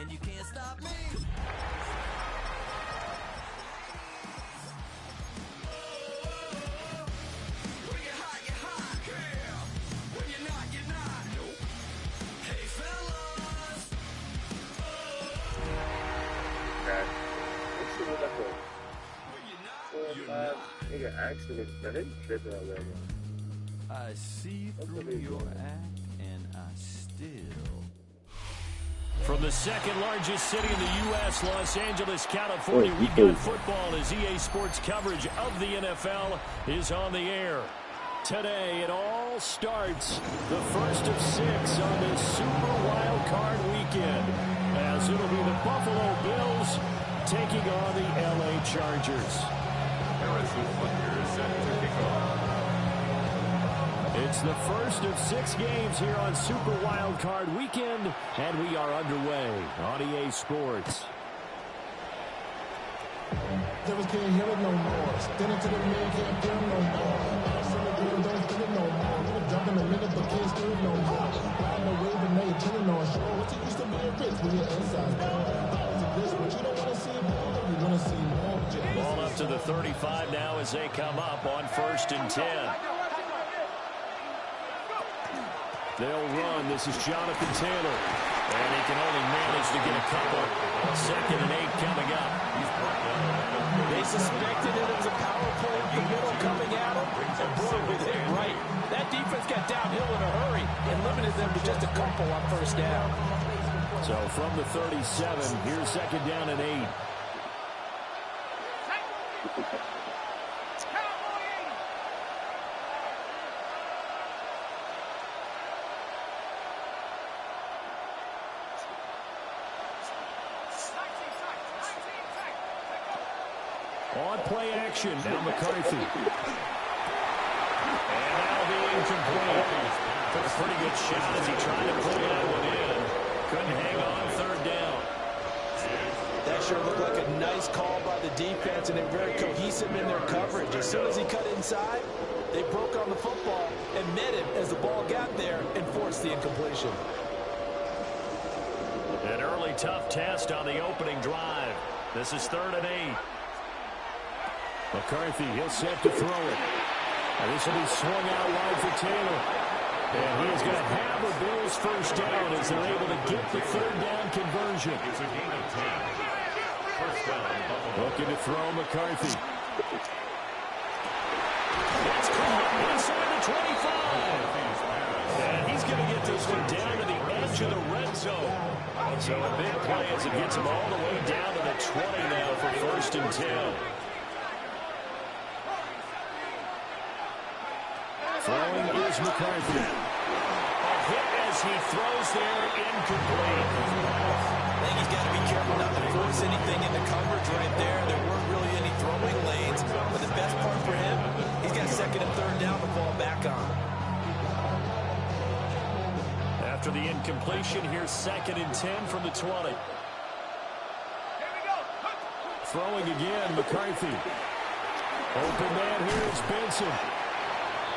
and you can't stop me. When you're hot, yeah. When you're not, you're not. Nope. Hey, fellas. Let's see what that was. Nigga accident. That ain't tripping already. I see through your act, and I still. From the second largest city in the U.S., Los Angeles, California, we've got football as EA Sports coverage of the NFL is on the air. Today, it all starts the first of 6 on this Super Wild Card weekend, as it'll be the Buffalo Bills taking on the L.A. Chargers. It's the first of 6 games here on Super Wild Card weekend, and we are underway on EA Sports. Devils can't hear it no more. Stand into the man, can't feel no more. Some of them don't feel it no more. Little jump in a minute, but can't steal it no more. Riding the wave and now you're chilling on shore. What's it used to be a rich when you're inside? But you don't want to see more. You want to see more. Ball up to the 35 now as they come up on 1st and 10. They'll run. This is Jonathan Taylor. And he can only manage to get a couple. 2nd and 8 coming up. They suspected it was a power play in the middle coming at them. And boy, with it right. That defense got downhill in a hurry and limited them to just a couple on 1st down. So from the 37, here's 2nd down and 8. On play action, now McCarthy. And that'll be incomplete. Took a pretty good shot as he tried to pull that one in. Couldn't hang on 3rd down. That sure looked like a nice call by the defense, and they're very cohesive in their coverage. As soon as he cut inside, they broke on the football and met him as the ball got there and forced the incompletion. An early tough test on the opening drive. This is 3rd and 8. McCarthy, he'll set to throw it. And this will be swung out wide for Taylor. And he is going to have the Bills 1st down as they're able to get the 3rd down conversion. It's a gain of 10. 1st down, Buffalo. Looking to throw McCarthy. It's caught inside the 25. And he's going to get this one down to the edge of the red zone. So a big play as it gets him all the way down to the 20 now for 1st and 10. Throwing is McCarthy. A hit as he throws there, incomplete. I think he's got to be careful not to force anything into coverage right there. There weren't really any throwing lanes, but the best part for him, he's got 2nd and 3rd down to fall back on. After the incompletion, here's 2nd and 10 from the 20. Throwing again, McCarthy. Open man here is Benson.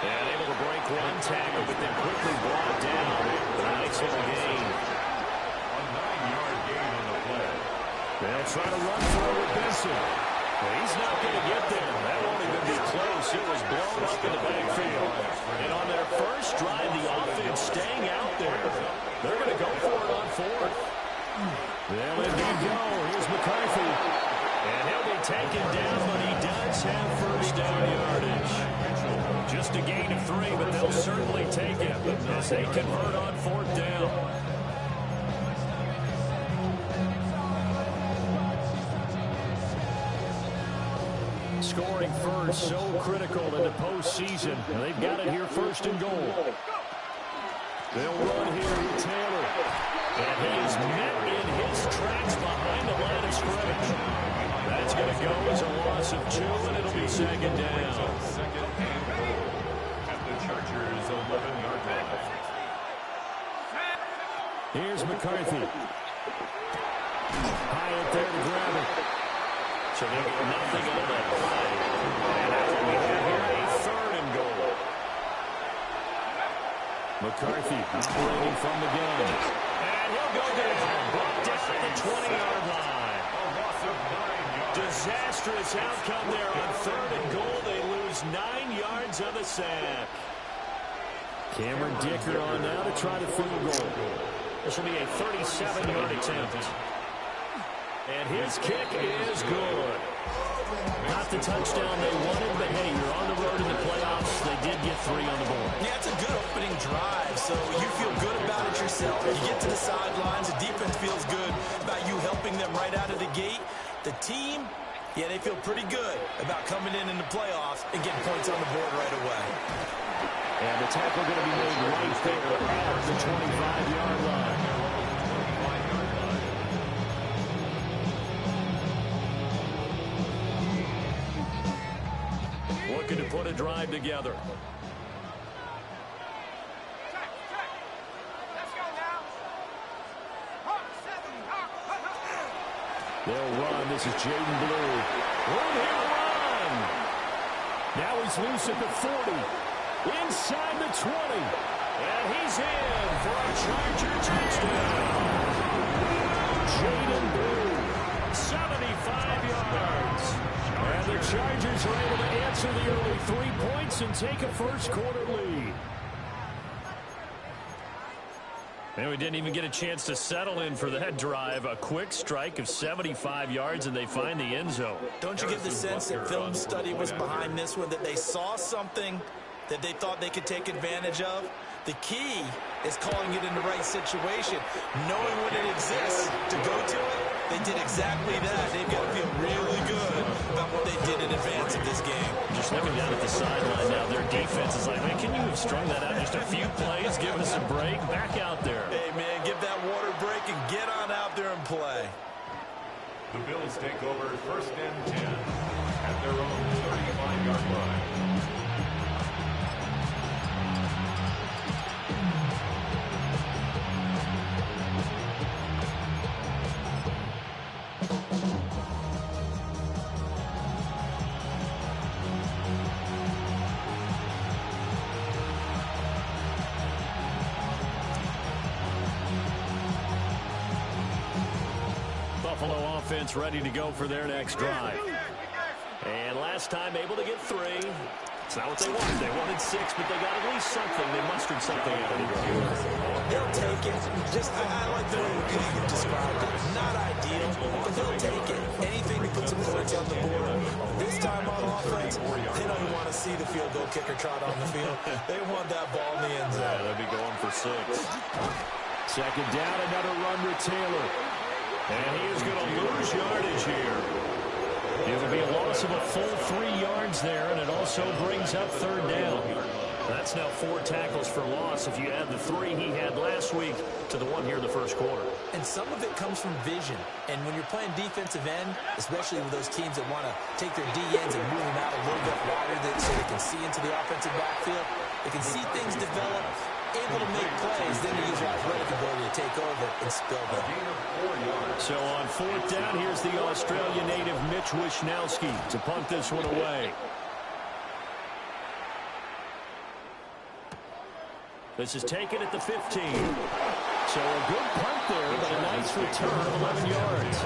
And able to break one tackle, but then quickly brought down. A nice little gain. A 9-yard gain on the play. They'll try to run for it with Benson. Well, he's not going to get there. That won't even be close. It was blown up in the backfield. And on their first drive, the offense staying out there. They're going to go for it on 4th. They'll indeed go. Here's McCarthy. And he'll be taken down, but he does have 1st down yardage. Just a gain of 3, but they'll certainly take it as they convert on 4th down. Scoring first, so critical in the postseason. They've got it here 1st and goal. They'll run here with Taylor. And he is met in his tracks behind the line of scrimmage. That's going to go as a loss of 2, and it'll be 2nd down. 2nd and goal at the Chargers' 11-yard line. Here's McCarthy. High up there to grab it. So they get nothing on that play. And that's what we have here, a 3rd and goal. McCarthy operating from the gun. And he'll go down. Brought down at the disastrous outcome there on 3rd and goal. They lose 9 yards on the sack. Cameron Dicker on now to try to field goal. This will be a 37-yard attempt. And his kick is good. Not the touchdown they wanted, but hey, you're on the road in the playoffs. They did get 3 on the board. Yeah, it's a good opening drive, so you feel good about it yourself. You get to the sidelines, the defense feels good about you helping them right out of the gate. The team, yeah, they feel pretty good about coming in the playoffs and getting points on the board right away. And the tackle going to be made right there at the 25-yard line. Looking to put a drive together. They'll run. This is Jaden Blue. Room here to run. Now he's loose at the 40. Inside the 20. And he's in for a Charger touchdown. Jaden Blue, 75 yards. And the Chargers are able to answer the early 3 points and take a first-quarter lead. And we didn't even get a chance to settle in for that drive. A quick strike of 75 yards, and they find the end zone. Don't you get the sense that film study was behind this one, that they saw something that they thought they could take advantage of? The key is calling it in the right situation, knowing when it exists to go to it. They did exactly that. They've got to feel really good about what they did in advance of this game. Just looking down at the sideline now, their defense is like, man, can you have strung that out just a few plays, give us a break, back out there. Hey, man, give that water break and get on out there and play. The Bills take over 1st and 10 at their own 35-yard line. Buffalo offense ready to go for their next drive. And last time able to get 3. It's not what they wanted. They wanted 6, but they got at least something. They mustered something out of the game. They'll take it. I like the way you described it. Not ideal, but they'll take it. Anything to put some points on the board. This time on offense, they don't want to see the field goal kicker trot on the field. They want that ball in the end zone. Yeah, they'll be going for 6. Second down, another run with Taylor. And he is going to lose yardage here. It'll be a loss of a full 3 yards there, and it also brings up 3rd down. That's now 4 tackles for loss if you add the 3 he had last week to the 1 here in the first quarter. And some of it comes from vision. And when you're playing defensive end, especially with those teams that want to take their D-ends and move them out a little bit wider so they can see into the offensive backfield, they can see things develop, able to make plays, then they use their athletic ability to take over and spill them. So on 4th down, here's the Australian native Mitch Wishnowski to punt this one away. This is taken at the 15. So a good punt there, but a nice return of 11 yards.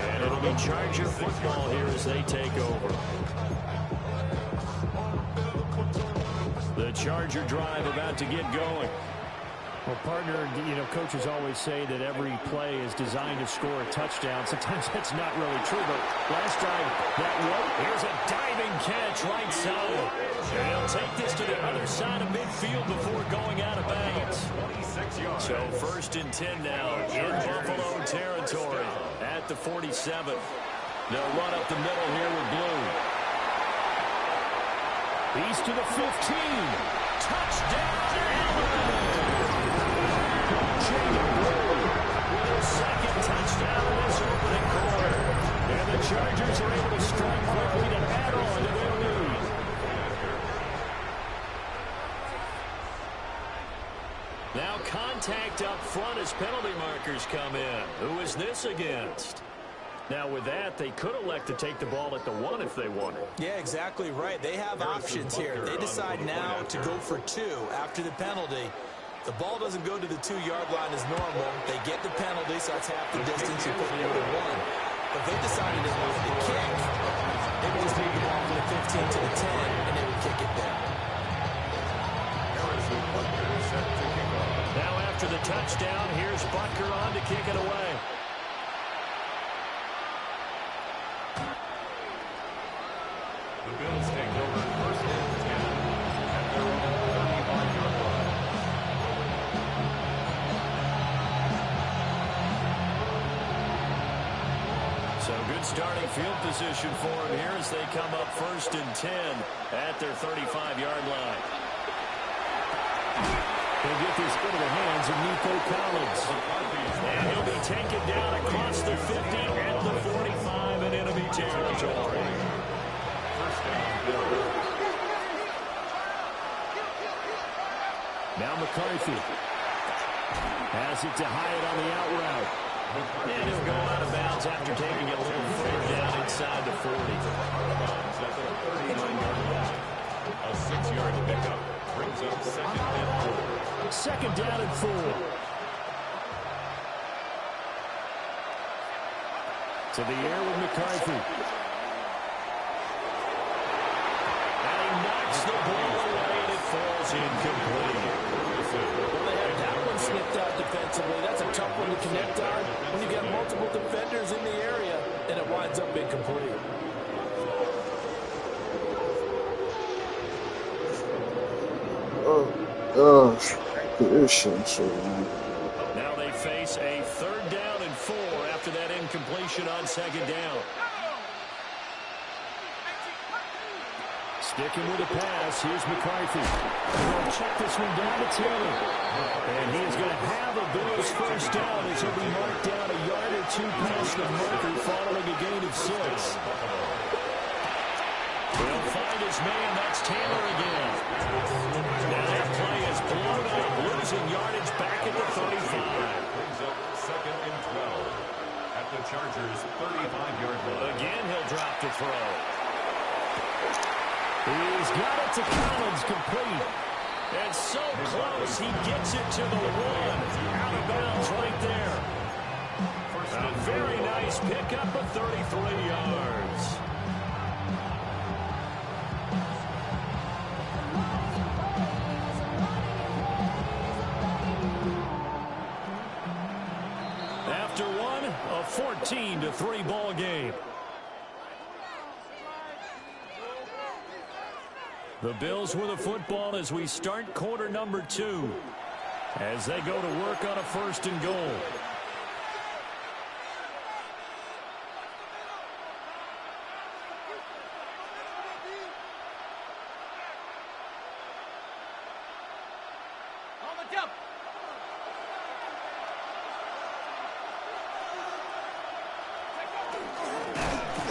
And it'll be Charger football here as they take over. The Charger drive about to get going. Well, partner, you know, coaches always say that every play is designed to score a touchdown. Sometimes that's not really true, but last drive, that was. Here's a diving catch right side. And he'll take this to the other side of midfield before going out of bounds. So 1st and 10 now in Buffalo territory at the 47. They'll run up the middle here with Blue. He's to the 15. Touchdown, Allen! Jaden Blue with his 2nd touchdown in this opening quarter. And the Chargers are able to strike quickly to add on to their lead. Now contact up front as penalty markers come in. Who is this against? Now with that, they could elect to take the ball at the 1 if they wanted. Yeah, exactly right. They have options here. They decide now to go for 2 after the penalty. The ball doesn't go to the 2-yard line as normal. They get the penalty, so that's half the distance. You put it at 1. If they decided they wanted to kick, they would just move the ball from the 15 to the 10, and they would kick it there. Set to kick off. Now after the touchdown, here's Butker on to kick it away. The Bills take over first and 10 at their own 35-yard line. So good starting field position for him here as they come up first and 10 at their 35-yard line. They'll get this into the hands of Nico Collins. And he'll be taken down across the 50 at the 45 in enemy territory. First down, Bills. Now McCarthy has it to Hyatt on the out route. And he'll go out of bounds after taking it a little further down inside the 40. A 6-yard pickup brings up second and 4. Second down and 4. To the air with McCarthy. And he knocks the ball away and it falls incomplete. Well, they had that one snipped out defensively. That's a tough one to connect on when you got multiple defenders in the area, and it winds up incomplete. Oh, gosh. This shit, man. Now they face a third down and 4 after that incompletion on second down. Sticking with the pass. Here's McCarthy. They'll check this one down to Taylor. And he is going to have a Bills first down as he'll be marked down a yard or 2 past the marker following a gain of 6. He'll find his man. That's Taylor again. Now that play is blown up, losing yardage back at the 35. Brings up second and 12 at the Chargers' 35-yard line. Again, he'll drop to throw. He's got it to Collins, complete. And so close, he gets it to the 1. Out of bounds right there. A very nice pickup of 33 yards. After one, a 14-3 ball game. The Bills with the football as we start quarter number 2 as they go to work on a first and goal.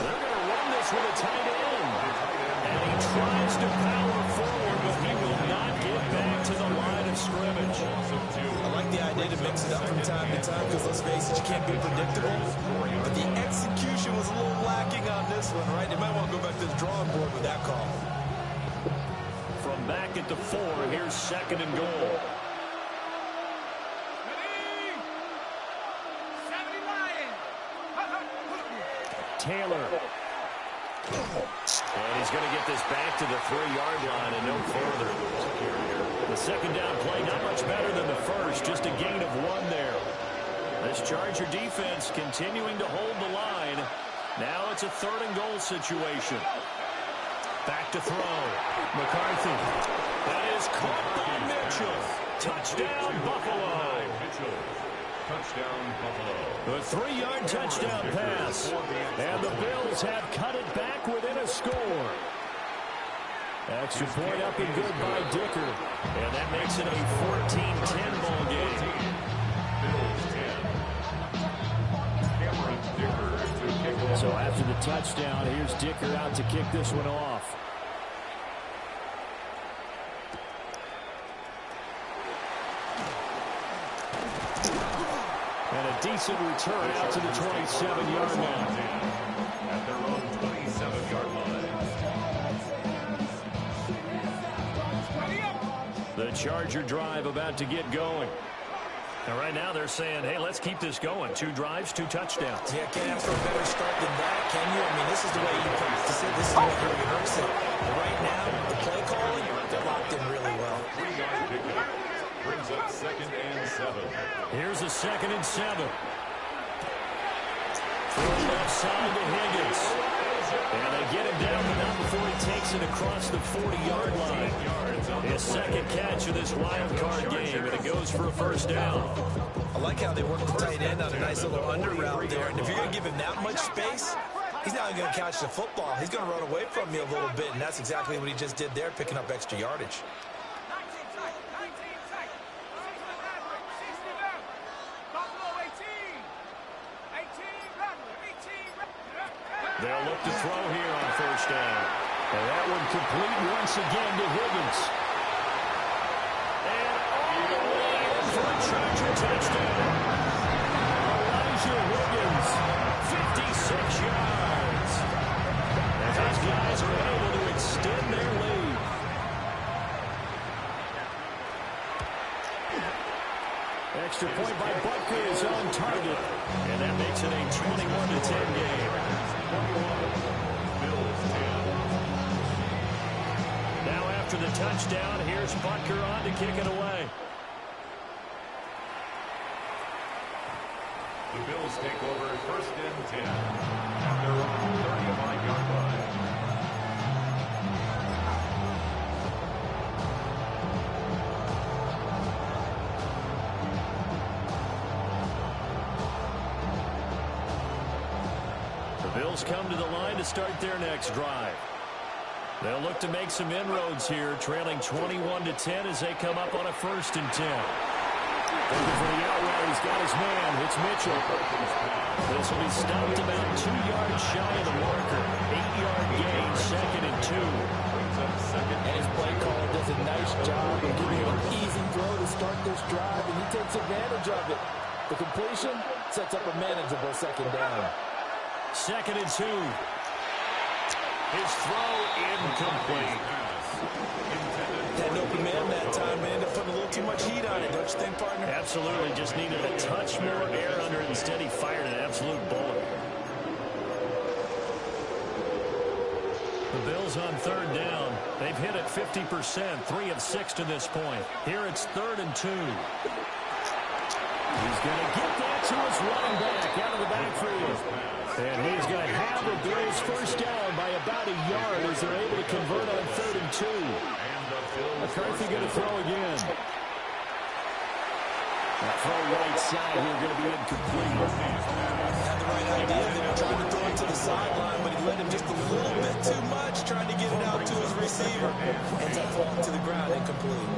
They're going to run this with a tight end. And he tries to power forward, but he will not get back to the line of scrimmage. I like the idea to mix it up from time to time because, let's face it, you can't be predictable. But the execution was a little lacking on this one, right? They might want to go back to the drawing board with that call. From back at the 4, here's second and goal. Taylor. And he's going to get this back to the 3-yard line and no further. The second down play, not much better than the first, just a gain of 1 there. This Charger defense continuing to hold the line. Now it's a third and goal situation. Back to throw. McCarthy. That is caught by Mitchell. Touchdown, Buffalo. Mitchell. Touchdown, Buffalo. The 3-yard touchdown pass. And the Bills have cut it back within a score. Extra point up and good by Dicker. And that makes it a 14-10 ball game. Bills 10. Cameron Dicker to kick off. So after the touchdown, here's Dicker out to kick this one off. And a decent return out to the 27-yard line. At their own 27-yard line. The Charger drive about to get going. And right now they're saying, hey, let's keep this going. 2 drives, 2 touchdowns. Yeah, can't ask for a better start than that, can you? I mean, this is the way you practice it. This is the way you rehearse it. But right now, the play calling, they're locked in really well. 3-yard pickup. Brings up 2nd and 7. Here's a 2nd and 7. Throw left side to Higgins. And they get him down, but not before he takes it across the 40-yard line. His 2nd catch of this wild card game, and it goes for a first down. I like how they work the tight end on a nice little under route there. And if you're going to give him that much space, he's not going to catch the football. He's going to run away from you a little bit, and that's exactly what he just did there, picking up extra yardage. They'll look to throw here on first down. And that one complete once again to Higgins. And all the way in for a Charger touchdown. Elijah Higgins, 56 yards. As these guys are able to extend their lead. Extra point by Butker is on target. And that makes it a 21-10 game. Now after the touchdown, here's Butker on to kick it away. The Bills take over 1st and 10 at their own 35-yard line. The Bills come to the line to start their next drive. They'll look to make some inroads here, trailing 21-10 as they come up on a 1st and 10. Looking for the out route. He's got his man. It's Mitchell. This will be stopped about 2 yards shy of the marker. 8-yard gain, 2nd and 2. And his play caller does a nice job of giving him an easy throw to start this drive, and he takes advantage of it. The completion sets up a manageable 2nd down. 2nd and 2. His throw incomplete. Had an open man that time, but ended up putting a little too much heat on it, don't you think, partner? Absolutely, just needed a touch more air under it. Instead, he fired an absolute bullet. The Bills on 3rd down. They've hit it 50%, 3 of 6 to this point. Here it's 3rd and 2. He's going to get that to his running back out of the backfield. And he's going to have the Bills first down by about a yard as they're able to convert on 3rd and 2. McCarthy going to throw again. That throw right side here going to be incomplete. Had the right idea. They were trying to throw it to the sideline, but he led him just a little bit too much, trying to get it out to his receiver. Ends up falling to the ground, incomplete.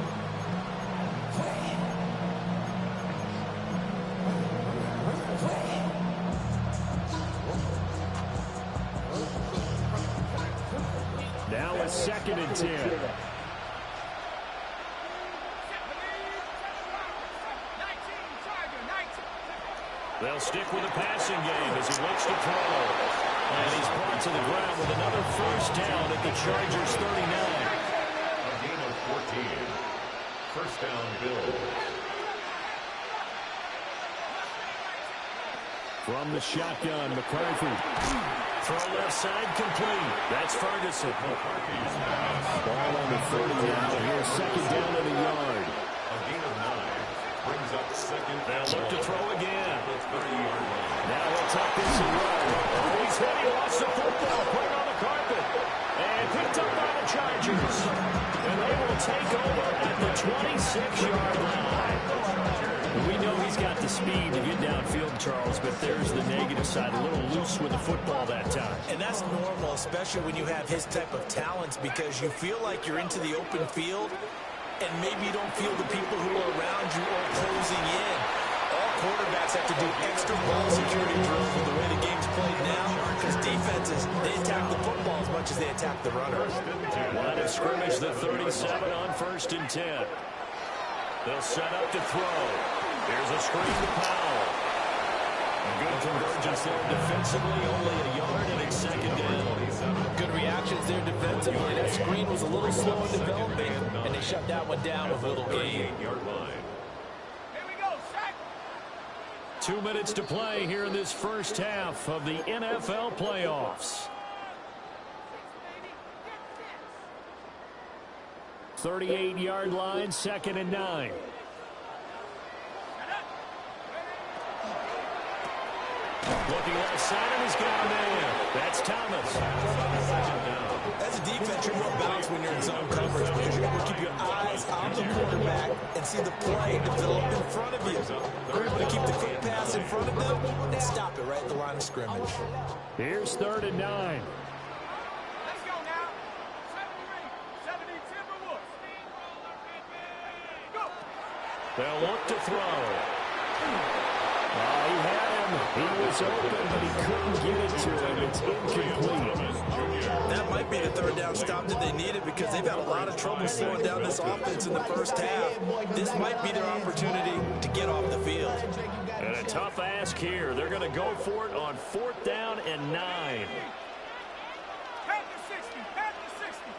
Now a 2nd and 10. They'll stick with the passing game as he looks to throw. And he's brought to the ground with another first down at the Chargers' 39. A gain of 14. First down, Bills. From the shotgun, McCarthy. Throw left side complete. That's Ferguson. Ball on the 30 now. Here's 2nd down at a yard. A gain of 9. Brings up 2nd. They'll look to throw again. The 30-yard line. Now he'll tuck this and run. Oh, he's hit. He lost the football. Put it on the carpet. And picked up by the Chargers. And they will take over at the 26-yard line. We know he's got the speed to get downfield, Charles, but there's the negative side. A little loose with the football that time. And that's normal, especially when you have his type of talents, because you feel like you're into the open field, and maybe you don't feel the people who are around you are closing in. All quarterbacks have to do extra ball security drills with the way the game's played now, because defenses, they attack the football as much as they attack the runner. Line of scrimmage, the 37 on 1st and 10. They'll set up to throw. Here's a screen to Powell. A good convergence there defensively, only a yard, and it's 2nd down. Good reactions there defensively. That screen was a little slow in developing, and they shut that one down with a little gain. 38-yard line. Here we go, sack 2 minutes to play here in this first half of the NFL playoffs. 38-yard line, 2nd and 9. Looking left side, and he's got a man. That's Thomas. As a defense, you're more balanced when you're in zone coverage because you're able to keep your eyes on the quarterback and see the play develop in front of you. You're able to keep the quick pass in front of them and stop it right at the line of scrimmage. Here's 3rd and 9. Let's go now. 73, 70 Timberwolves. Go. They'll look to throw. He had him. He was open, but he couldn't get it to him. It's incomplete. That might be the 3rd down stop that they needed because they've had a lot of trouble slowing down this offense in the first half. This might be their opportunity to get off the field. And a tough ask here. They're going to go for it on 4th down and 9. Pat the 60. Pat the 60.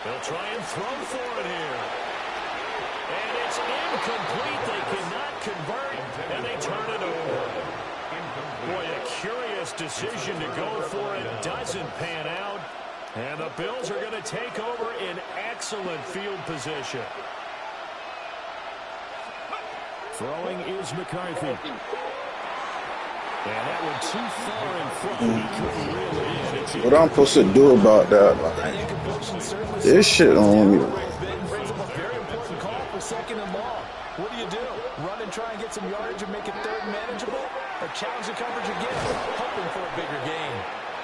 They'll try and throw for it here. And it's incomplete. They cannot convert, and they turn it over. Boy, a curious decision to go for it. Doesn't pan out. And the Bills are going to take over in excellent field position. Throwing is McCarthy. And that one too far in front. He couldn't reel it in. What I'm supposed to do about that? Like, this shit on me. Brings up a very important call for 2nd and long. What do? Run and try and get some yardage and make it 3rd manageable? Or challenge the coverage again, hoping for a bigger gain?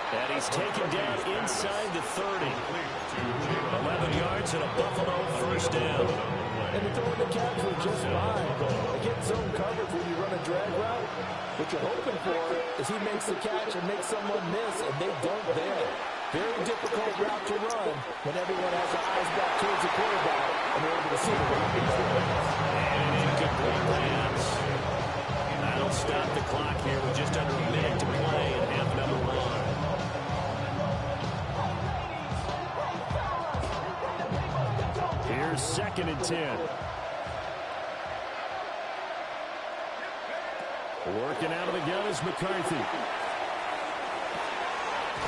And he's taken down inside the 30. 11 yards and a Buffalo 1st down. And the throw in the catch was just fine. Again, zone coverage when you run a drag route. What you're hoping for is he makes the catch and makes someone miss, and they don't there. Very difficult route to run when everyone has their eyes back towards the quarterback and they're able to see the route. And an incomplete pass. That'll stop the clock here with just under a minute to play in half number 1. Here's 2nd and 10. Working out of the gun is McCarthy.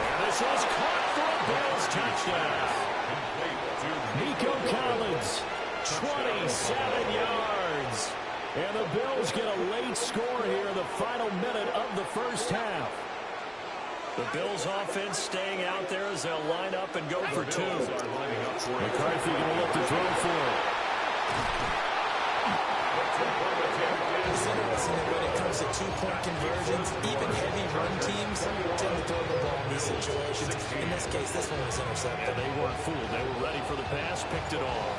And this is caught for a Bills touchdown. Nico Collins, 27 yards. And the Bills get a late score here in the final minute of the first half. The Bills offense staying out there as they'll line up and go for 2. McCarthy going to look to throw for it. It's interesting that when it comes to 2-point conversions, even heavy run teams tend to throw the ball in these situations. In this case, this one was intercepted. And they weren't fooled. They were ready for the pass, picked it off.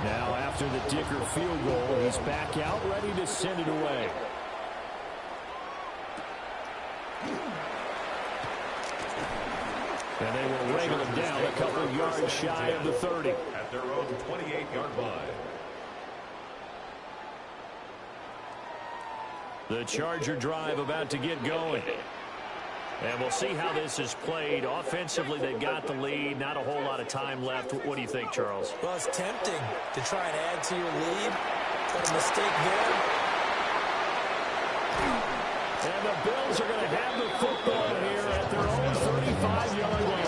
Now after the Dicker field goal, he's back out, ready to send it away. And they will wrangle him down a couple of yards shy of the 30. At their own 28-yard line. The Charger drive about to get going. And we'll see how this is played. Offensively, they got the lead. Not a whole lot of time left. What do you think, Charles? Well, it's tempting to try and add to your lead, but a mistake there. And the Bills are going to have the football here at their own 35-yard line.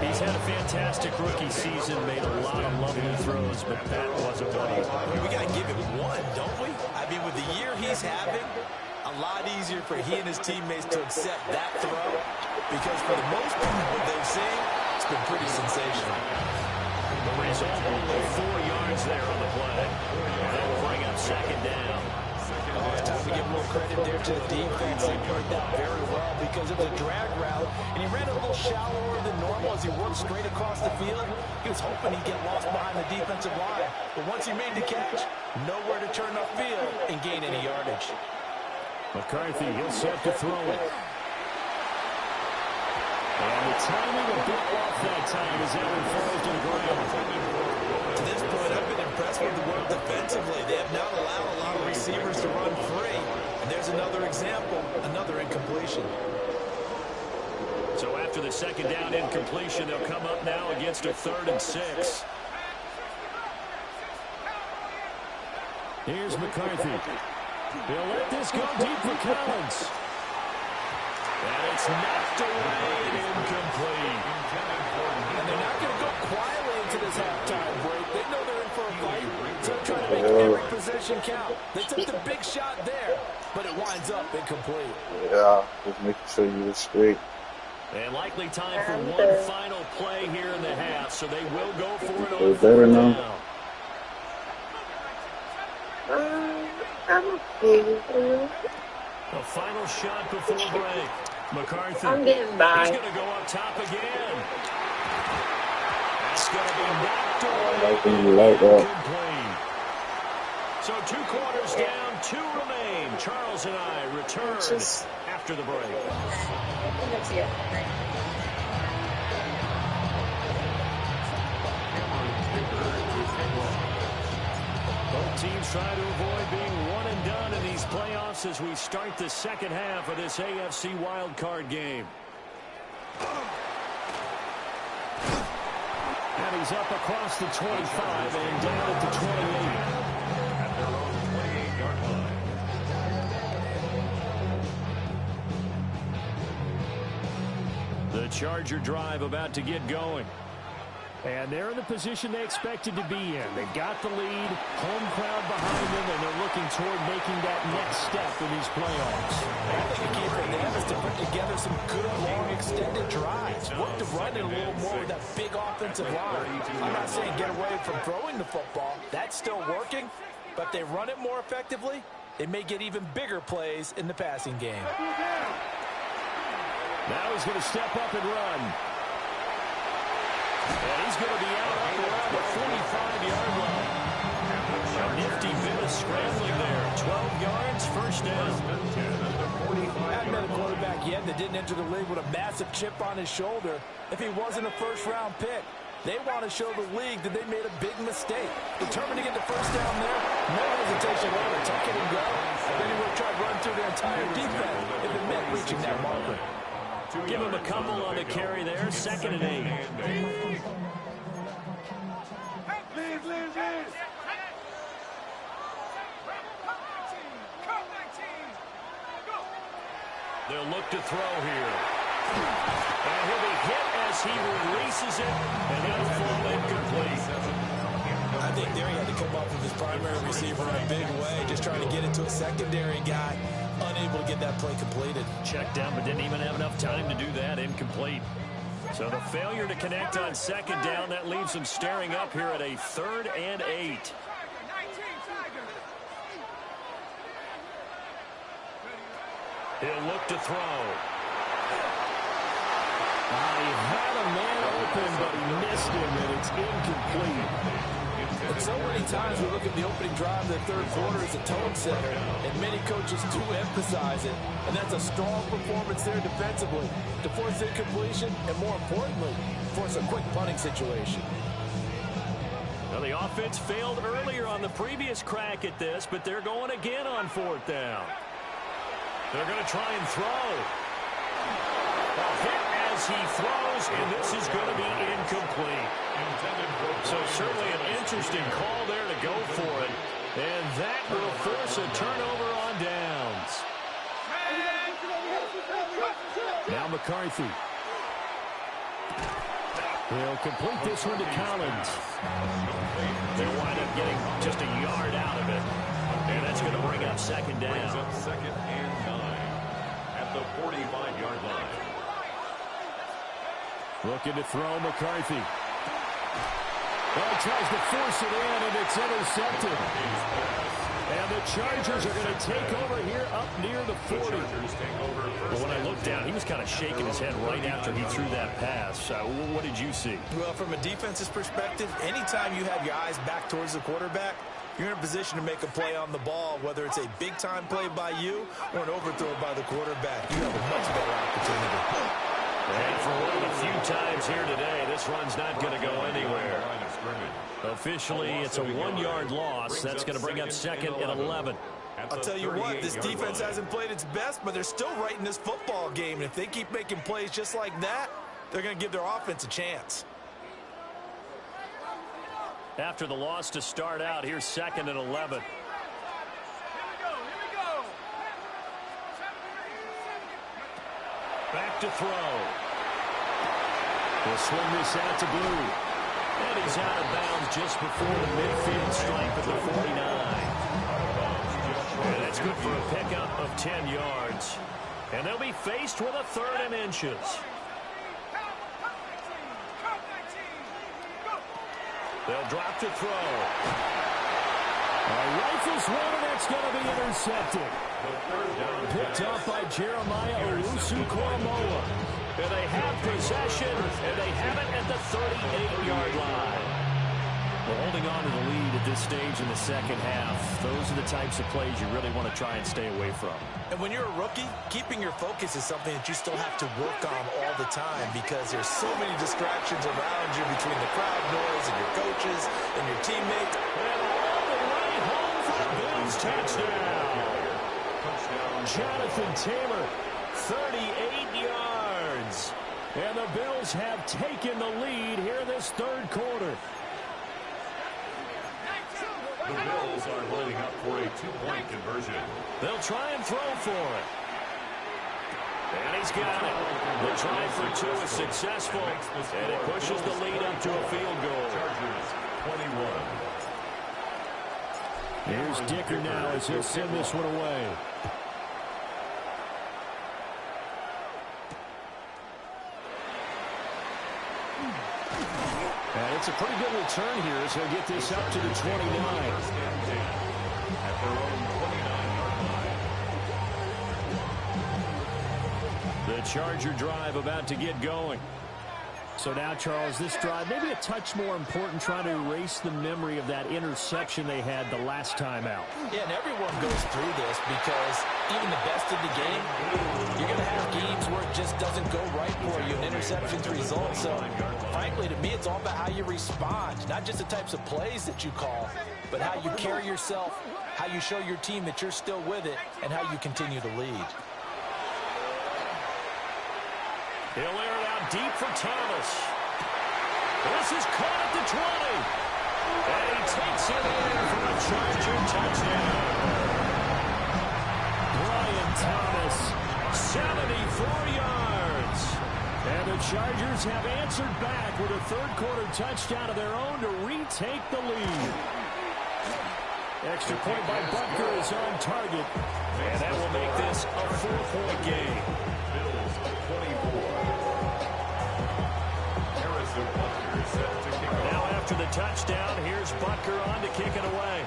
He's had a fantastic rookie season, made a lot of lovely throws, but that wasn't one of them. We got to give him one, don't we? I mean, with the year he's having, a lot easier for he and his teammates to accept that throw because for the most part, what they've seen, it's been pretty sensational. The result, only 4 yards there on the play. And that will bring up 2nd down. Oh, it's time to give more credit there to the defense. They played that very well because it was a drag route, and he ran a little shallower than normal as he worked straight across the field. He was hoping he'd get lost behind the defensive line, but once he made the catch, nowhere to turn upfield and gain any yardage. McCarthy, he'll set to throw it. And the timing a bit off that time as that one falls to the ground. To this point, I've been impressed with the work defensively. They have not allowed a lot of receivers to run free. And there's another example, another incompletion. So after the 2nd down incompletion, they'll come up now against a 3rd and 6. Here's McCarthy. He'll let this go deep for Collins. And it's knocked away and incomplete. And they're not going to go quietly into this halftime break. They know they're in for a fight, so they're trying to make every possession count. They took the big shot there, but it winds up incomplete. Yeah, just making sure you were straight. And likely time for one final play here in the half, so they will go for it on Better fourth now. down. The final shot before break. McCarthy. I'm getting by. He's going to go up top again. That's going to be knocked away. Like that. Incomplete. So 2 quarters down, 2 remain. Charles and I return after the break. Both teams try to avoid being one and done in these playoffs as we start the second half of this AFC wildcard game. And he's up across the 25 and down at the 28. At their own 28-yard line. The Charger drive about to get going. And they're in the position they expected to be in. They got the lead, home crowd behind them, and they're looking toward making that next step in these playoffs. I think the key for them is to put together some good, long, extended drives. Work to run it a little more with that big offensive line. I'm not saying get away from throwing the football. That's still working. But if they run it more effectively, they may get even bigger plays in the passing game. Now he's going to step up and run. And he's going to be out up around the 45-yard line. A nifty bit of scrambling there. 12 yards, first down. I haven't met a quarterback yet that didn't enter the league with a massive chip on his shoulder if he wasn't a first-round pick. They want to show the league that they made a big mistake. Determined to get the first down there, no hesitation later. Tuck it and go. Then he would try to run through their entire defense if it meant reaching that marker. Give him a couple on the carry there. 2nd and 8. They'll look to throw here. And he'll be hit as he releases it, and that'll fall incomplete. I think there he had to come up with his primary receiver in a big way, just trying to get it to a secondary guy. Unable to get that play completed. Checked down, but didn't even have enough time to do that. Incomplete. So the failure to connect on 2nd down, that leaves them staring up here at a 3rd and 8. He'll look to throw. He had a man open, but he missed him, and it's incomplete. And so many times we look at the opening drive of the third quarter as a tone setter, and many coaches do emphasize it. And that's a strong performance there defensively to force incompletion and, more importantly, force a quick punting situation. Well, the offense failed earlier on the previous crack at this, but they're going again on 4th down. They're going to try and throw. A hit as he throws, and this is going to be incomplete. So certainly an interesting call there to go for it. And that will force a turnover on downs. Now McCarthy. He'll complete this one to Collins. They'll wind up getting just a yard out of it. And that's going to bring up 2nd down. Brings up 2nd and 9 at the 45-yard line. Looking to throw McCarthy. Well, he tries to force it in, and it's intercepted. And the Chargers are going to take over here up near the 40. Well, when I looked down, he was kind of shaking his head right after he threw that pass. What did you see? Well, from a defense's perspective, anytime you have your eyes back towards the quarterback, you're in a position to make a play on the ball, whether it's a big-time play by you or an overthrow by the quarterback. You have a much better opportunity. And for one of the few times here today, this run's not going to go anywhere. Officially, it's a 1-yard loss. That's going to bring up 2nd and 11. I'll tell you what, this defense hasn't played its best, but they're still right in this football game. And if they keep making plays just like that, they're going to give their offense a chance. After the loss to start out, here's 2nd and 11. Back to throw. He'll swing this out to Blue. And he's out of bounds just before the midfield stripe of the 49. And that's good for a pickup of 10 yards. And they'll be faced with a 3rd and inches. They'll drop to throw. Rifles one, and that's going to be intercepted. Picked off by Jeremiah Owusu-Koramoah. And they have possession, and they have it at the 38-yard line. Well, holding on to the lead at this stage in the second half, those are the types of plays you really want to try and stay away from. And when you're a rookie, keeping your focus is something that you still have to work on all the time because there's so many distractions around you between the crowd noise and your coaches and your teammates. And all the way home for the Bills touchdown. Jonathan Taylor, 38 yards. And the Bills have taken the lead here this 3rd quarter. The Bills are lining up for a 2-point conversion. They'll try and throw for it. And he's got it. The try for 2 is successful. And it pushes the lead up to a field goal. Chargers, 21. Here's Dicker now as he'll send this one away. And it's a pretty good return here as he'll get this up to the 29. At their own 29-yard line. The Charger drive about to get going. So now, Charles, this drive maybe a touch more important, trying to erase the memory of that interception they had the last time out. Yeah, and everyone goes through this because even the best in the game, you're going to have games where it just doesn't go right for you, and interceptions result. So, frankly, to me, it's all about how you respond, not just the types of plays that you call, but how you carry yourself, how you show your team that you're still with it, and how you continue to lead. He'll air it out deep for Thomas. This is caught at the 20. And he takes it in for a Charger touchdown. Brian Thomas, 74 yards. and the Chargers have answered back with a 3rd quarter touchdown of their own to retake the lead. Extra point by Butker is on target. And that will make this a 4-point game. Bills 24. Harrison Butker set to kick off. Now after the touchdown, here's Butker on to kick it away.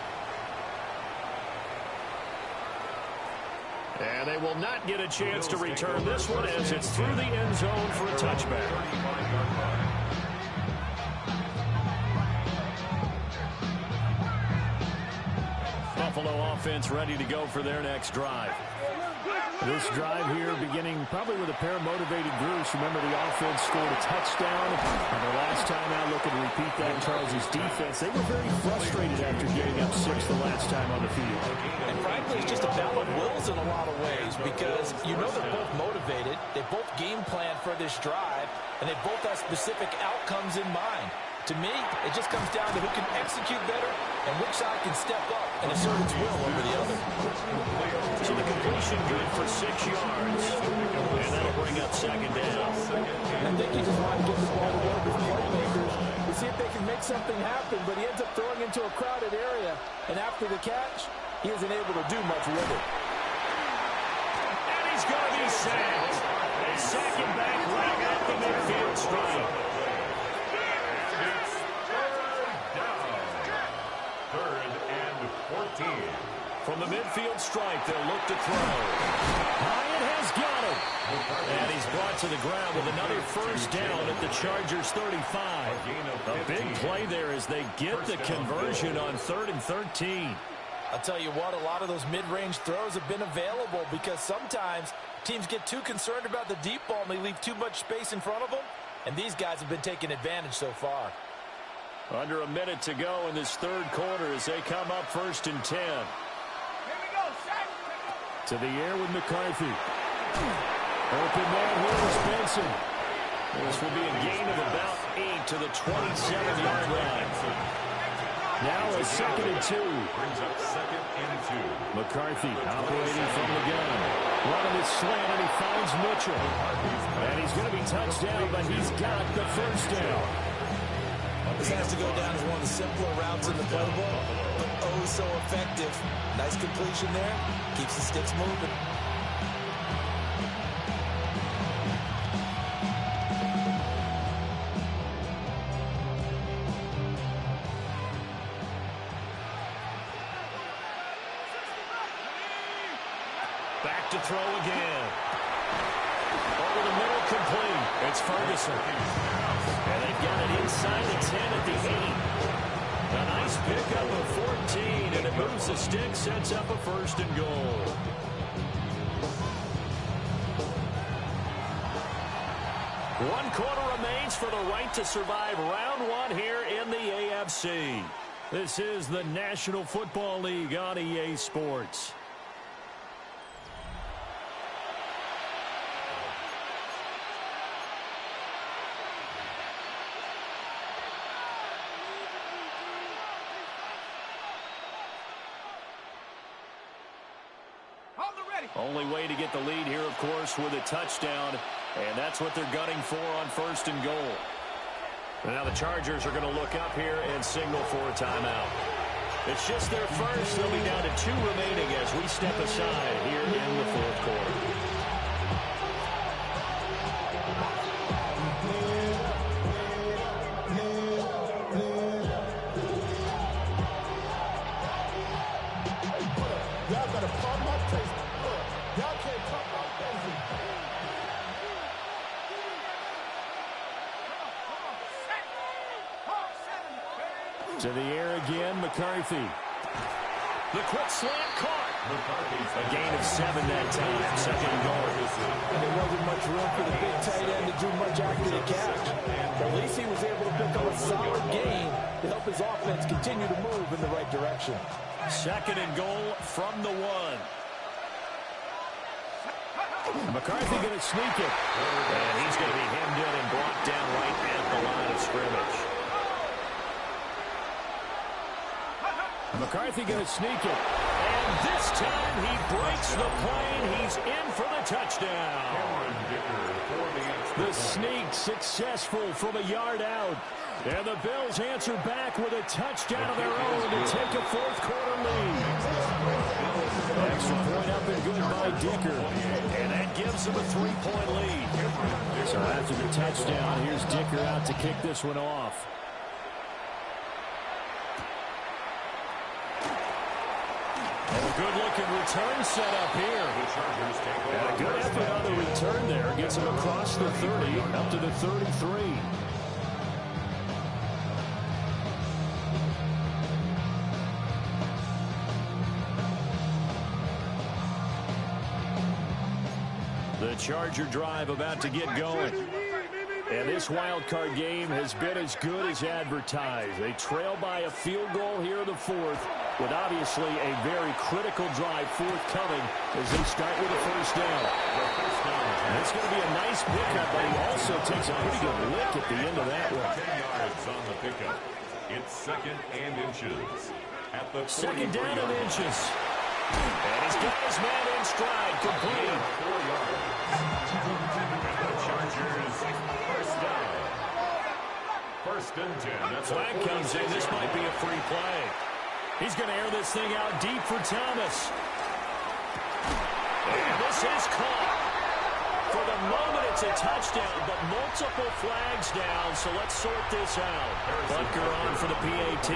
And they will not get a chance to return this one as it's through the end zone for a touchback. 35-yard line. Buffalo offense ready to go for their next drive. This drive here beginning probably with a pair of motivated groups. Remember, the offense scored a touchdown. And the last time out, looking to repeat that, Charles' defense, they were very frustrated after getting up 6 the last time on the field. And frankly, it's just a battle of wills in a lot of ways because you know they're both motivated, they both game plan for this drive, and they both have specific outcomes in mind. To me, it just comes down to who can execute better and which side can step up and assert its will over the other. So the completion good for 6 yards. And that'll bring up 2nd down. I think he just wanted to get the ball to one of his playmakers to see if they can make something happen, but he ends up throwing into a crowded area, and after the catch, he isn't able to do much with it. And he's going to be sacked. They sack him back right at the midfield stripe. From the midfield stripe, they'll look to throw. Hyatt has got it. And he's brought to the ground with another 1st down at the Chargers 35. A big play there as they get the conversion on 3rd and 13. I'll tell you what, a lot of those mid-range throws have been available because sometimes teams get too concerned about the deep ball and they leave too much space in front of them, and these guys have been taking advantage so far. Under a minute to go in this 3rd quarter as they come up 1st and 10. To the air with McCarthy. Open man here is Benson. This will be a gain of about 8 to the 27-yard line. Now a 2nd and 2. Brings up 2nd and 2. McCarthy operating from the gun. Running the slant, and he finds Mitchell. And he's going to be touched down, but he's got the first down. This has to go down as one of the simpler routes in the playbook, but oh so effective. Nice completion there. Keeps the sticks moving. Back to throw again. Over the middle, complete. It's Ferguson. And they've got it inside the 10 at the 8. A nice pickup of 14, and it moves the stick, sets up a 1st and goal. One quarter remains for the right to survive round 1 here in the AFC. This is the National Football League on EA Sports. Only way to get the lead here, of course, with a touchdown, and that's what they're gunning for on 1st and goal. Now the Chargers are going to look up here and signal for a timeout. It's just their first. They'll be down to 2 remaining as we step aside here in the 4th quarter. To the air again, McCarthy. The quick slant caught. A gain of 7 that time. 2nd and goal. And there wasn't much room for the big tight end to do much after the catch. But at least he was able to pick up a solid gain to help his offense continue to move in the right direction. 2nd and goal from the 1. McCarthy going to sneak it. And he's going to be hemmed in and brought down right at the line of scrimmage. McCarthy going to sneak it. And this time he breaks the plane. He's in for the touchdown. The sneak successful from a yard out. And the Bills answer back with a touchdown of their own to take a 4th quarter lead. Extra point up and good by Dicker. And that gives them a 3-point lead. So after the touchdown, here's Dicker out to kick this one off. Good-looking return set up here. And a good effort on the return there. Gets him across the 30, up to the 33. The Charger drive about to get going. And this wild card game has been as good as advertised. They trail by a field goal here in the 4th, with obviously a very critical drive forthcoming as they start with a 1st down. And it's going to be a nice pickup, but he also takes a pretty good lick at the end of that one. 10 yards on the pickup. It's 2nd and inches. At the 2nd down and inches. And he's got his man in stride, complete. 4 yards. And the Chargers 1st down. 1st and 10. The flag comes in. This might be a free play. He's going to air this thing out deep for Thomas. And this is caught. For the moment, it's a touchdown, but multiple flags down, so let's sort this out. Butker on for the PAT.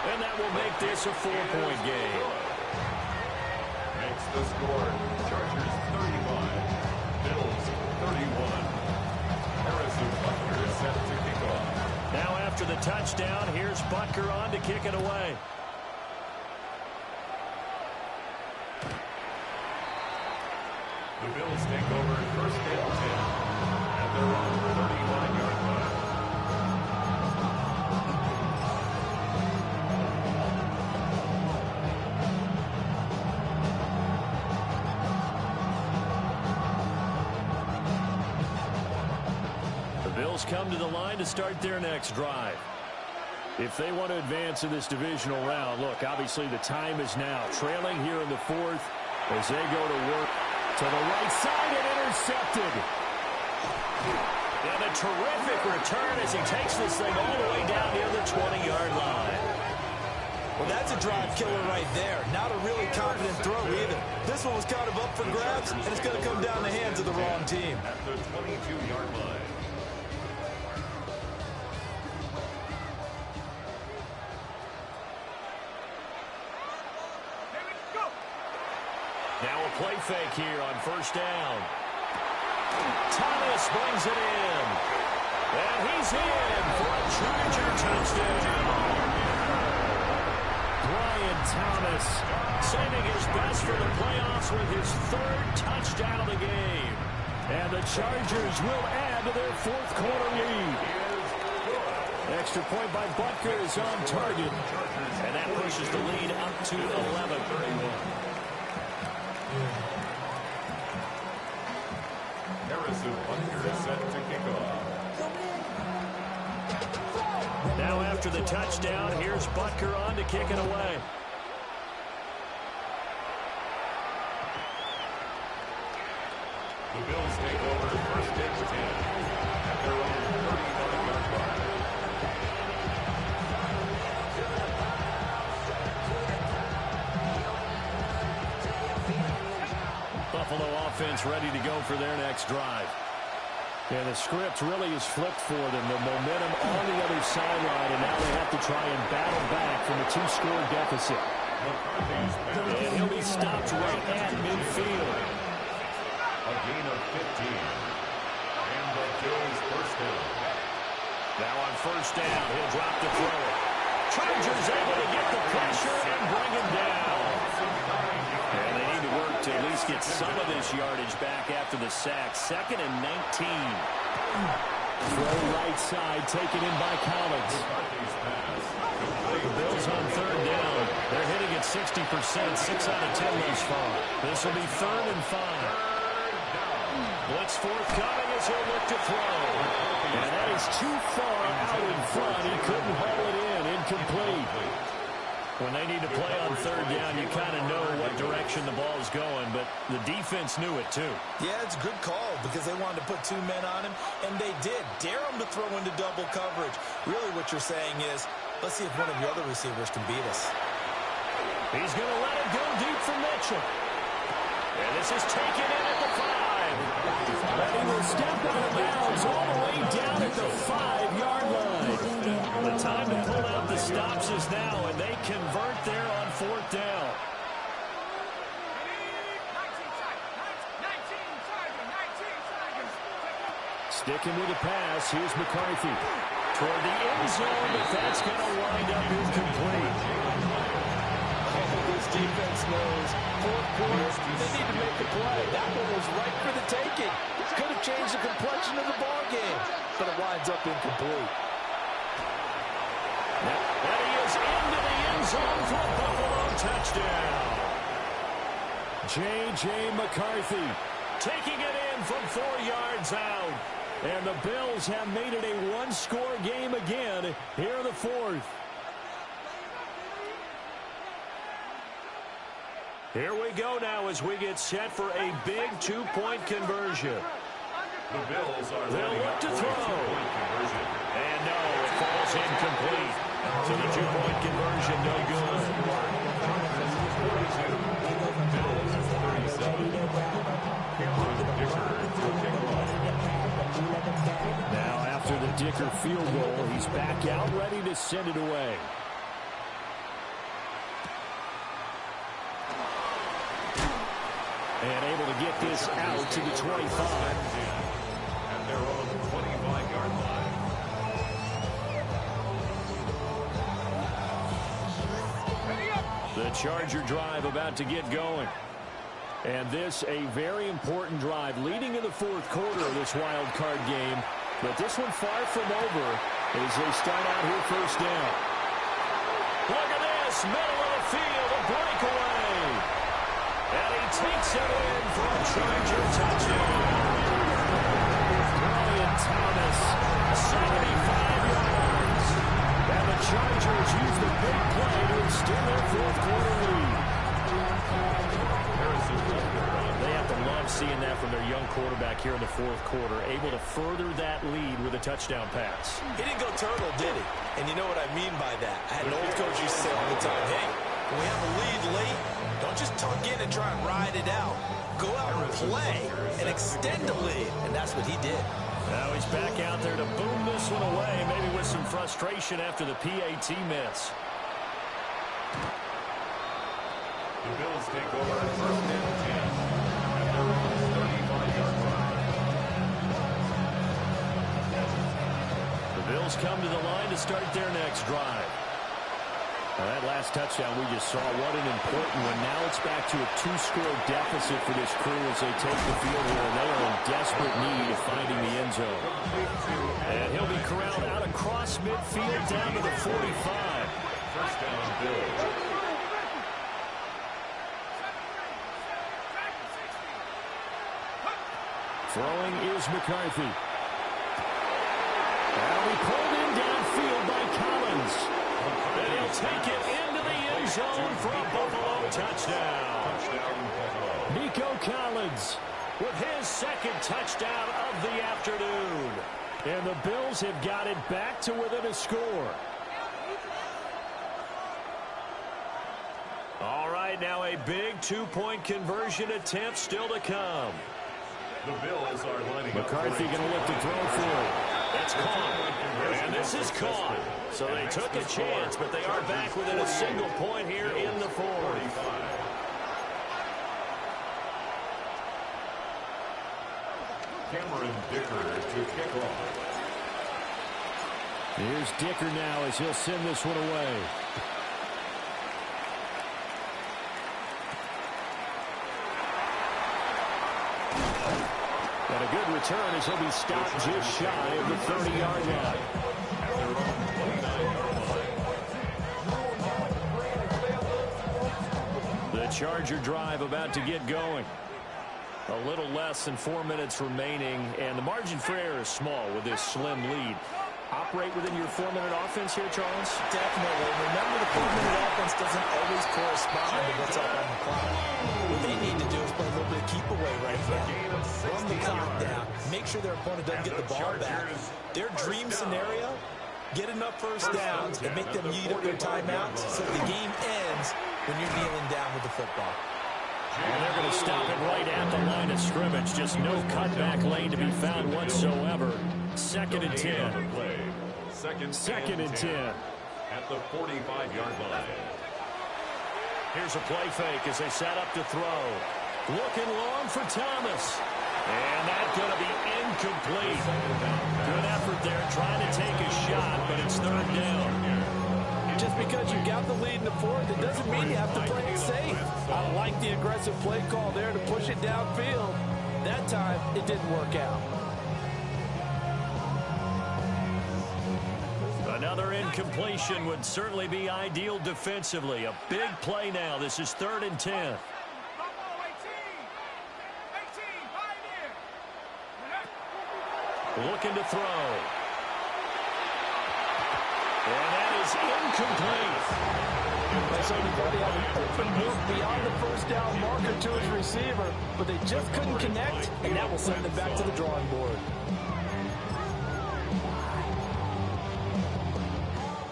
And that will make this a 4-point game. Makes the score. Chargers 35. Bills 31. Harrison Butker is set to kick off. Now after the touchdown, here's Butker on to kick it away. The Bills take over 1st and 10 at their own 39-yard line. The Bills come to the line to start their next drive. If they want to advance in this divisional round, look, obviously the time is now. Trailing here in the fourth as they go to work to the right side and intercepted. And a terrific return as he takes this thing all the way down near the 20-yard line. Well, that's a drive killer right there. Not a really confident throw either. This one was kind of up for grabs, and it's going to come down the hands of the wrong team. At the 22-yard line. Now a play fake here on first down. Thomas brings it in. And he's in for a Charger touchdown. Brian Thomas Saving his best for the playoffs with his third touchdown of the game. And the Chargers will add to their fourth quarter lead. Extra point by Butker is on target. And that pushes the lead up to 11. Harrison Butker is set to kick off. Now after the touchdown, here's Butker on to kick it away. The Bills take over first and 10 at their own 35-yard line. Buffalo offense ready to go for their next drive. And the script really is flipped for them. The momentum on the other sideline, and now they have to try and battle back from a two-score deficit. And he'll be stopped right at midfield. A gain of 15. And the Bills first down. Now on first down, he'll drop the throw. Chargers able to get the pressure and bring him down. And they need to work to at least get some of this yardage back after the sack. 2nd and 19. Throw right side, taken in by Collins. The Bills on third down. They're hitting at 60%, 6 out of 10 thus far. This will be 3rd and 5. Blitz forthcoming as he'll look to throw. And that is too far out in front. He couldn't haul it in. Incomplete. When they need to play on third down, you kind of know what direction the ball's going, but the defense knew it too. Yeah, it's a good call because they wanted to put 2 men on him, and they did. Dare him to throw into double coverage. Really what you're saying is, let's see if one of your other receivers can beat us. He's going to let it go deep for Mitchell. And this is taken in at the 5. And he will step out of bounds all the way down at the 5-yard line. The time to pull out the stops is now, and they convert there on 4th down. Sticking with the pass, here's McCarthy. Toward the end zone, but that's going to wind up incomplete. This defense knows 4th quarter, they need to make a play. That one was right for the taking. Could have changed the complexion of the ball game, but it winds up incomplete. And he is into the end zone for a Buffalo touchdown. J.J. McCarthy Taking it in from 4 yards out. And the Bills have made it a one-score game again here in the 4th. Here we go now as we get set for a big 2-point conversion. The Bills are They'll look to throw. And no, it falls incomplete. So the 2-point conversion no good. Now after the Dicker field goal, he's back out ready to send it away. And able to get this out to the 25. At their own 25-yard line. The Charger drive about to get going. And this a very important drive leading in the 4th quarter of this wild card game. But this one far from over as they start out here first down. Look at this, middle of the field, a breakaway. And he takes it in for a Charger touchdown. Brian Thomas, 75 yards. And the Chargers use the big play to extend their fourth quarter lead. They have to love seeing that from their young quarterback here in the fourth quarter, able to further that lead with a touchdown pass. He didn't go turtle, did he? And you know what I mean by that. I had an old coach who said all the time, hey, when we have a lead late, don't just tuck in and try and ride it out. Go out and play and extend the lead. And that's what he did. Now he's back out there to boom this one away, maybe with some frustration after the PAT miss. The Bills take over at first and 10 at their own 35-yard line. The Bills come to the line to start their next drive. Now that last touchdown we just saw, what an important one. Now it's back to a 2-score deficit for this crew as they take the field here, and they are in desperate need of finding the end zone. And he'll be corralled out across midfield down to the 45. First down, Bills. Throwing is McCarthy. That'll be pulled in downfield by Collins. And he'll take it into the end zone for a Buffalo touchdown. Nico Collins with his second touchdown of the afternoon. And the Bills have got it back to within a score. All right, now a big two-point conversion attempt still to come. The Bills are lining McCarthy going to look to throw for it. That's caught. And this is caught. So they took a chance, but they are back within a single point here in the fourth. Cameron Dicker to kick off. Here's Dicker now as he'll send this one away. But a good return as he'll be stopped just shy of the 30-yard line. The Charger drive about to get going. A little less than 4 minutes remaining, and the margin for error is small with this slim lead. Operate within your 4-minute offense here, Charles? Definitely. Remember, the 4-minute offense doesn't always correspond to what's up on the clock. What they need to do is play a little bit of keep away right now. Run the clock down. Make sure their opponent doesn't get the ball back. Their dream scenario, get enough first downs and make them eat up their timeouts so the game ends when you're kneeling down with the football. And they're going to stop it right at the line of scrimmage. Just no cutback lane to be found whatsoever. Second and 10. Second and 10. At the 45-yard line. Here's a play fake as they set up to throw. Looking long for Thomas. And that's going to be incomplete. Good effort there trying to take a shot, but it's third down. Just because you got the lead in the fourth, it doesn't mean you have to play it safe. I like the aggressive play call there to push it downfield. That time, it didn't work out. Another incompletion would certainly be ideal defensively. A big play now. This is 3rd and 10. Looking to throw. And that is incomplete. So they had an open look beyond the first down marker to his receiver, but they just couldn't connect, and that will send them back to the drawing board.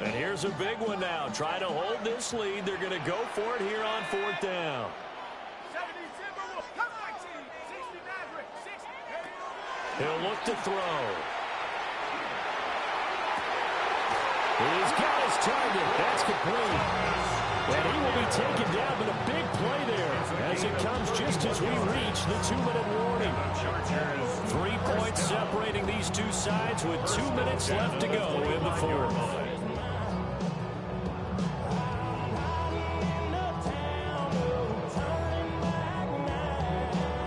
And here's a big one now. Try to hold this lead. They're going to go for it here on 4th down. He'll look to throw. He's got his target. That's complete. And he will be taken down, but a big play there as it comes just as we reach the 2-minute warning. 3 points separating these two sides with 2 minutes left to go in the fourth.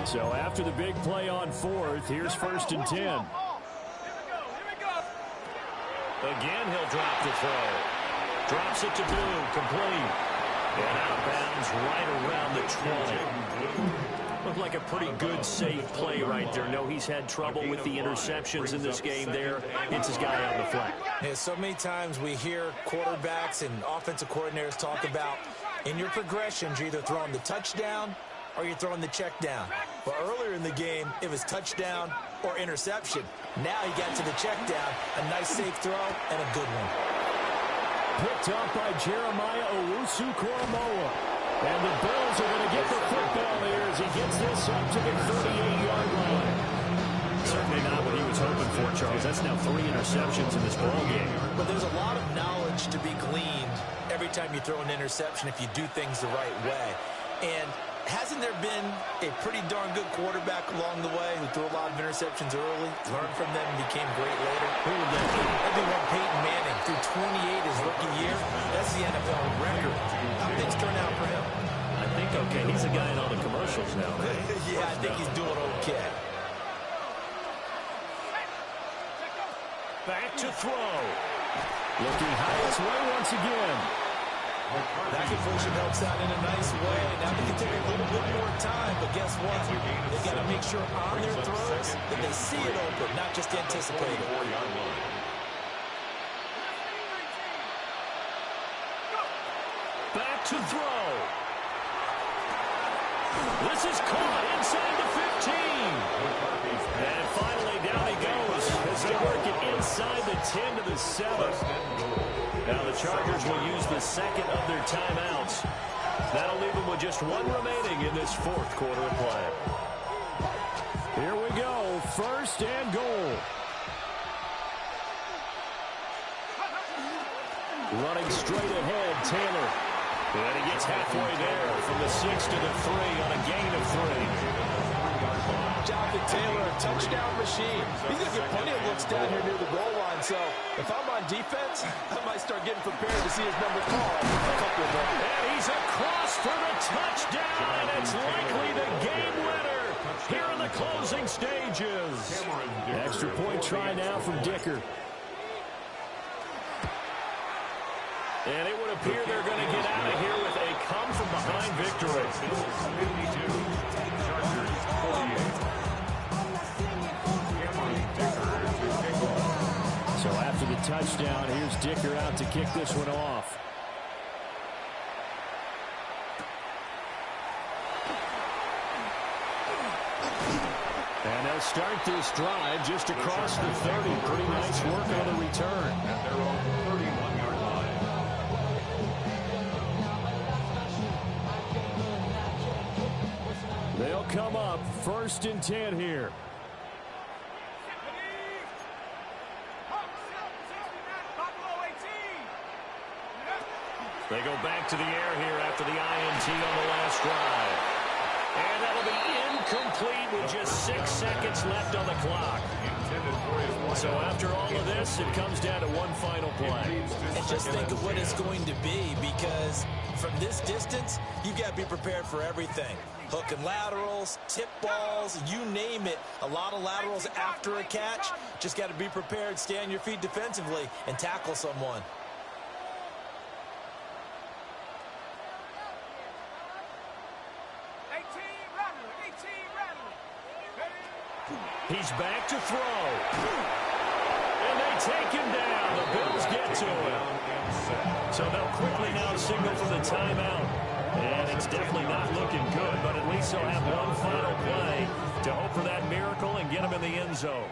So after the big play on 4th, here's 1st and 10. Again, he'll drop the throw. Drops it to Blue, complete. And out of bounds right around the 20. Looked like a pretty good, safe play right there. No, he's had trouble with the interceptions in this game there. It's his guy on the flat. Yeah, so many times we hear quarterbacks and offensive coordinators talk about in your progressions, you're either throwing the touchdown or you're throwing the check down. But earlier in the game, it was touchdown or interception. Now he got to the check down, a nice safe throw, and a good one. Picked up by Jeremiah Owusu-Koramoah. And the Bills are going to get the football here as he gets this up to the 38-yard line. Certainly not what he was hoping for, Charles. That's now 3 interceptions in this ball game. But there's a lot of knowledge to be gleaned every time you throw an interception if you do things the right way. And hasn't there been a pretty darn good quarterback along the way who threw a lot of interceptions early, learned from them, and became great later? Who would that be? That'd be one Peyton Manning threw 28 his rookie year. That's the NFL record. How things turn out for him? I think okay. He's a guy in all the commercials now, right? Yeah, I think he's doing okay. Back to throw. Looking highest way once again. That conversion helps out in a nice way. Now they can take a little bit more time, but guess what? They got to make sure on their throws that they see it open, not just anticipate it. Back to throw. This is caught inside the 15. And finally down he goes as they work it inside the 10 to the 7. Now the Chargers will use the second of their timeouts. That'll leave them with just 1 remaining in this 4th quarter of play. Here we go, 1st and goal. Running straight ahead, Taylor. And he gets halfway there from the 6 to the 3 on a gain of 3. Jonathan Taylor, a touchdown machine. He's going to get plenty of looks down here near the goal line. So if I'm on defense, I might start getting prepared to see his number called a couple of them. And he's across for the touchdown, and it's likely the game winner here in the closing stages. Extra point try now from Dicker. And it would appear they're going to get out of here with a come-from-behind victory. So after the touchdown, here's Dicker out to kick this one off. And they'll start this drive just across the 30. Pretty nice work on the return. At their own 31-yard line. They'll come up 1st and 10 here. They go back to the air here after the INT on the last drive. And that'll be incomplete with just 6 seconds left on the clock. So after all of this, it comes down to one final play. And just think of what it's going to be, because from this distance, you've got to be prepared for everything. Hook and laterals, tip balls, you name it. A lot of laterals after a catch. Just got to be prepared, stay on your feet defensively, and tackle someone. He's back to throw. And they take him down. The Bills get to him. So they'll quickly now signal for the timeout. And it's definitely not looking good, but at least they'll have one final play to hope for that miracle and get him in the end zone.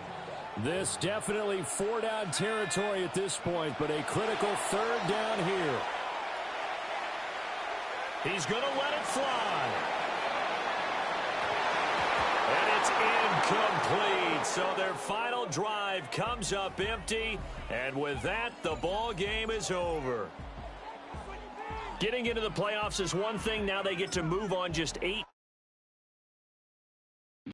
This definitely 4-down territory at this point, but a critical 3rd down here. He's going to let it fly. And it's incomplete. So their final drive comes up empty. And with that, the ball game is over. Getting into the playoffs is one thing. Now they get to move on just 8